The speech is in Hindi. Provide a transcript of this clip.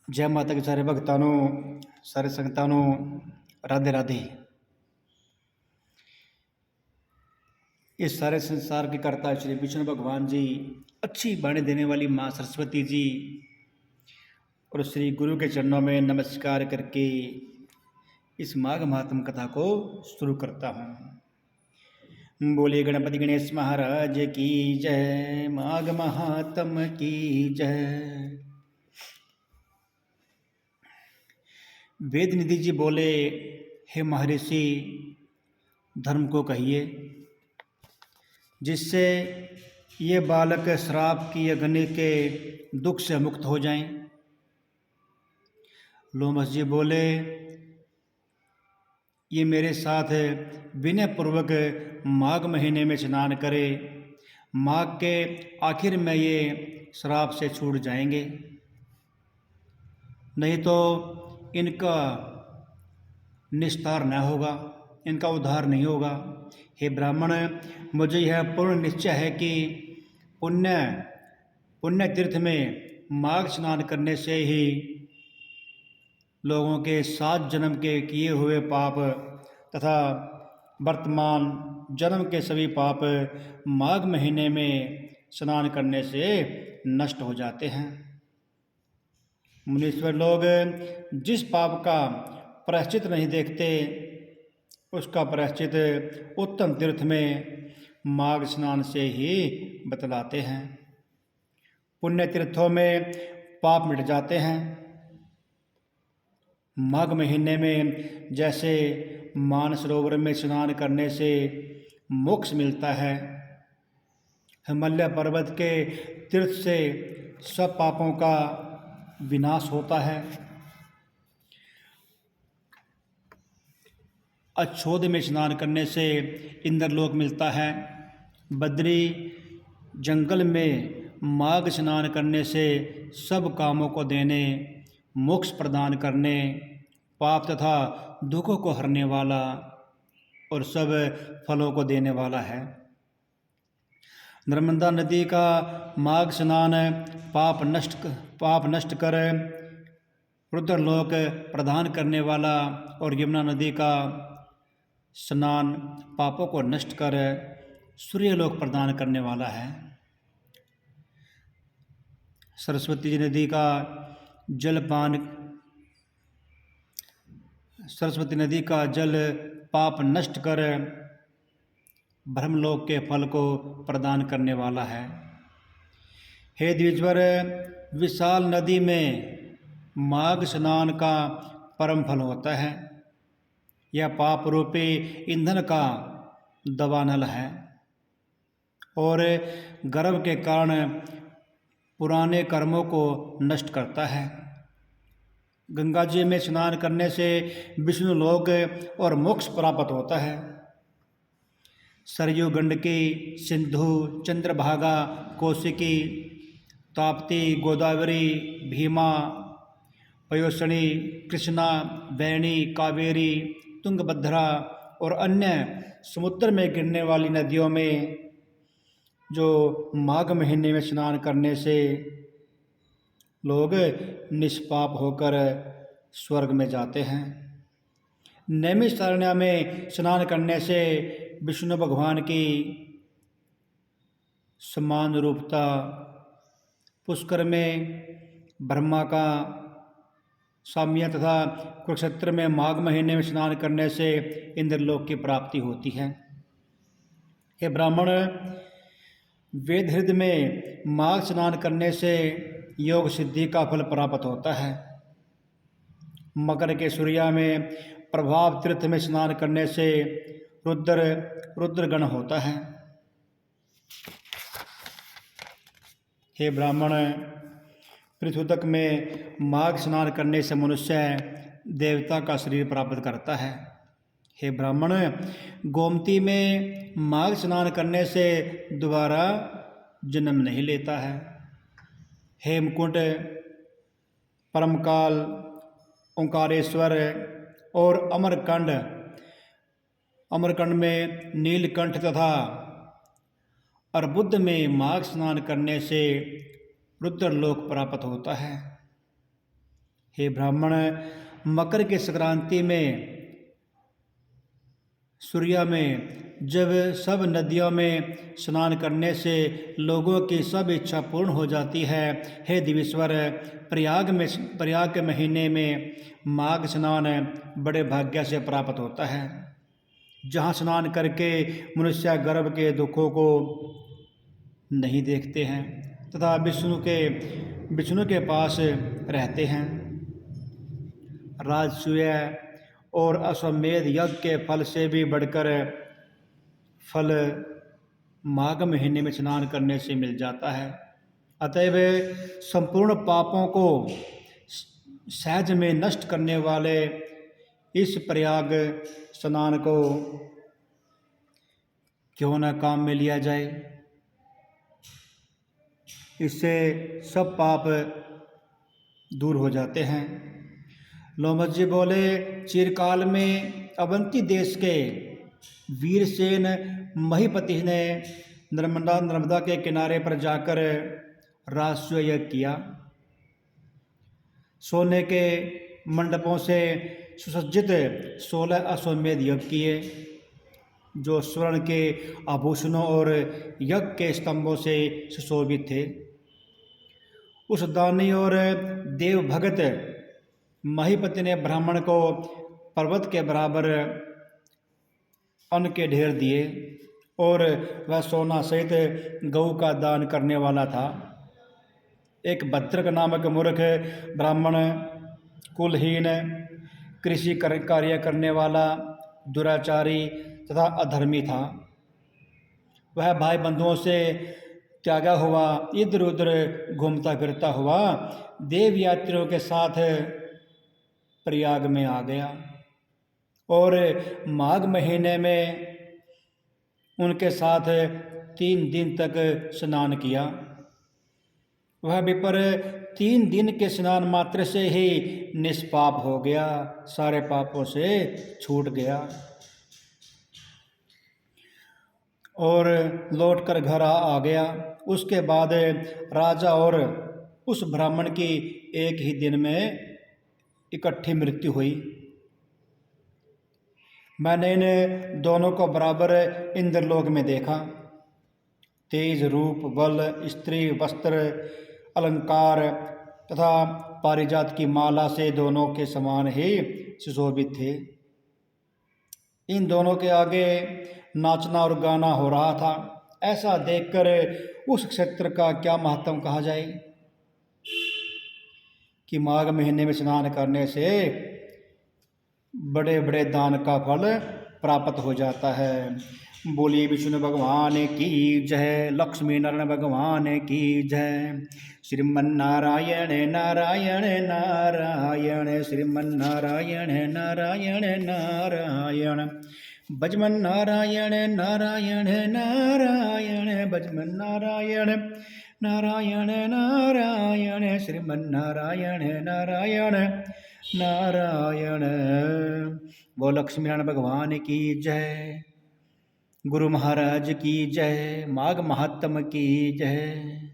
जय माता के सारे भक्तों सारे संगतां राधे राधे। इस सारे संसार के कर्ता श्री विष्णु भगवान जी, अच्छी वाणी देने वाली माँ सरस्वती जी और श्री गुरु के चरणों में नमस्कार करके इस माघ महात्म कथा को शुरू करता हूँ। बोले गणपति गणेश महाराज की जय, माघ महात्म की जय। वेद निधि जी बोले, हे महर्षि, धर्म को कहिए जिससे ये बालक श्राप की अग्नि के दुख से मुक्त हो जाएं। लोमस जी बोले, ये मेरे साथ विनय पूर्वक माघ महीने में स्नान करे, माघ के आखिर में ये श्राप से छूट जाएंगे, नहीं तो इनका निस्तार न होगा, इनका उद्धार नहीं होगा। हे ब्राह्मण, मुझे यह पूर्ण निश्चय है कि पुण्य तीर्थ में माघ स्नान करने से ही लोगों के 7 जन्म के किए हुए पाप तथा वर्तमान जन्म के सभी पाप माघ महीने में स्नान करने से नष्ट हो जाते हैं। मुनीश्वर लोग जिस पाप का प्रायश्चित नहीं देखते, उसका प्रायश्चित उत्तम तीर्थ में माघ स्नान से ही बतलाते हैं। पुण्य तीर्थों में पाप मिट जाते हैं। माघ महीने में जैसे मानसरोवर में स्नान करने से मोक्ष मिलता है, हिमालय पर्वत के तीर्थ से सब पापों का विनाश होता है, अच्छोद में स्नान करने से इंद्रलोक मिलता है, बद्री जंगल में माघ स्नान करने से सब कामों को देने, मोक्ष प्रदान करने, पाप तथा दुखों को हरने वाला और सब फलों को देने वाला है। नर्मदा नदी का माघ स्नान पाप नष्ट कर रुद्रलोक प्रदान करने वाला और यमुना नदी का स्नान पापों को नष्ट कर सूर्यलोक प्रदान करने वाला है। सरस्वती नदी का जल पाप नष्ट कर ब्रह्मलोक के फल को प्रदान करने वाला है। हे द्विजवर, विशाल नदी में माघ स्नान का परम फल होता है। यह पाप रूपी ईंधन का दवानल है और गर्भ के कारण पुराने कर्मों को नष्ट करता है। गंगा जी में स्नान करने से विष्णु लोक और मोक्ष प्राप्त होता है। सरयू गंडकी, सिंधु, चंद्रभागा, कौशिकी, ताप्ती, गोदावरी, भीमा, पयोसनी, कृष्णा, बैणी, कावेरी, तुंगभद्रा और अन्य समुद्र में गिरने वाली नदियों में जो माघ महीने में स्नान करने से लोग निष्पाप होकर स्वर्ग में जाते हैं। नैमिषारण्य में स्नान करने से विष्णु भगवान की समान रूपता, पुष्कर में ब्रह्मा का साम्य तथा कुरुक्षेत्र में माघ महीने में स्नान करने से इंद्रलोक की प्राप्ति होती है। हे ब्राह्मण, वेद हृदय में माघ स्नान करने से योग सिद्धि का फल प्राप्त होता है। मकर के सूर्या में प्रभाव तीर्थ में स्नान करने से रुद्रगण होता है। हे ब्राह्मण, पृथ्वीतक में माघ स्नान करने से मनुष्य देवता का शरीर प्राप्त करता है। हे ब्राह्मण, गोमती में माघ स्नान करने से दोबारा जन्म नहीं लेता है। हेमकुंड, परमकाल, ओंकारेश्वर और अमरकंड में नीलकंठ तथा अर्बुद में माघ स्नान करने से रुद्रलोक प्राप्त होता है। हे ब्राह्मण, मकर की संक्रांति में सूर्या में जब सब नदियों में स्नान करने से लोगों की सब इच्छा पूर्ण हो जाती है, हे दिवेश्वर, प्रयाग के महीने में माघ स्नान बड़े भाग्य से प्राप्त होता है, जहाँ स्नान करके मनुष्य गर्भ के दुखों को नहीं देखते हैं तथा विष्णु के पास रहते हैं। राजसूय और अश्वमेध यज्ञ के फल से भी बढ़कर फल माघ महीने में स्नान करने से मिल जाता है। अतएव संपूर्ण पापों को सहज में नष्ट करने वाले इस प्रयाग स्नान को क्यों न काम में लिया जाए। इससे सब पाप दूर हो जाते हैं। लोमस जी बोले, चिरकाल में अवंती देश के वीरसेन महीपति ने नर्मदा के किनारे पर जाकर राजसूय यज्ञ किया। सोने के मंडपों से सुसज्जित 16 अश्वमेध यज्ञ किए, जो स्वर्ण के आभूषणों और यज्ञ के स्तंभों से सुशोभित थे। उस दानी और देव भगत महीपति ने ब्राह्मण को पर्वत के बराबर अन्न के ढेर दिए और वह सोना सहित गऊ का दान करने वाला था। एक भद्रक नामक मूर्ख ब्राह्मण, कुलहीन, कृषि कार्य करने वाला, दुराचारी तथा अधर्मी था। वह भाई बंधुओं से त्यागा हुआ इधर उधर घूमता फिरता हुआ देव यात्रियों के साथ प्रयाग में आ गया और माघ महीने में उनके साथ 3 दिन तक स्नान किया। वह विपर 3 दिन के स्नान मात्र से ही निष्पाप हो गया, सारे पापों से छूट गया और लौटकर घर आ गया। उसके बाद राजा और उस ब्राह्मण की एक ही दिन में इकट्ठी मृत्यु हुई। मैंने इन दोनों को बराबर इंद्रलोक में देखा। तेज रूप, बल, स्त्री, वस्त्र, अलंकार तथा पारिजात की माला से दोनों के समान ही सुशोभित थे। इन दोनों के आगे नाचना और गाना हो रहा था। ऐसा देखकर उस क्षेत्र का क्या महत्व कहा जाए कि माघ महीने में स्नान करने से बड़े बड़े दान का फल प्राप्त हो जाता है। बोलिए विष्णु भगवान की जय, लक्ष्मी नारायण भगवान की जय। श्रीमन्नारायण नारायण नारायण, श्रीमन्नारायण नारायण नारायण, भजमन नारायण नारायण नारायण, भजमन नारायण नारायण नारायण, श्रीमन्नारायण नारायण नारायण। वो लक्ष्मी नारायण भगवान की जय, गुरु महाराज की जय, माघ महात्म की जय।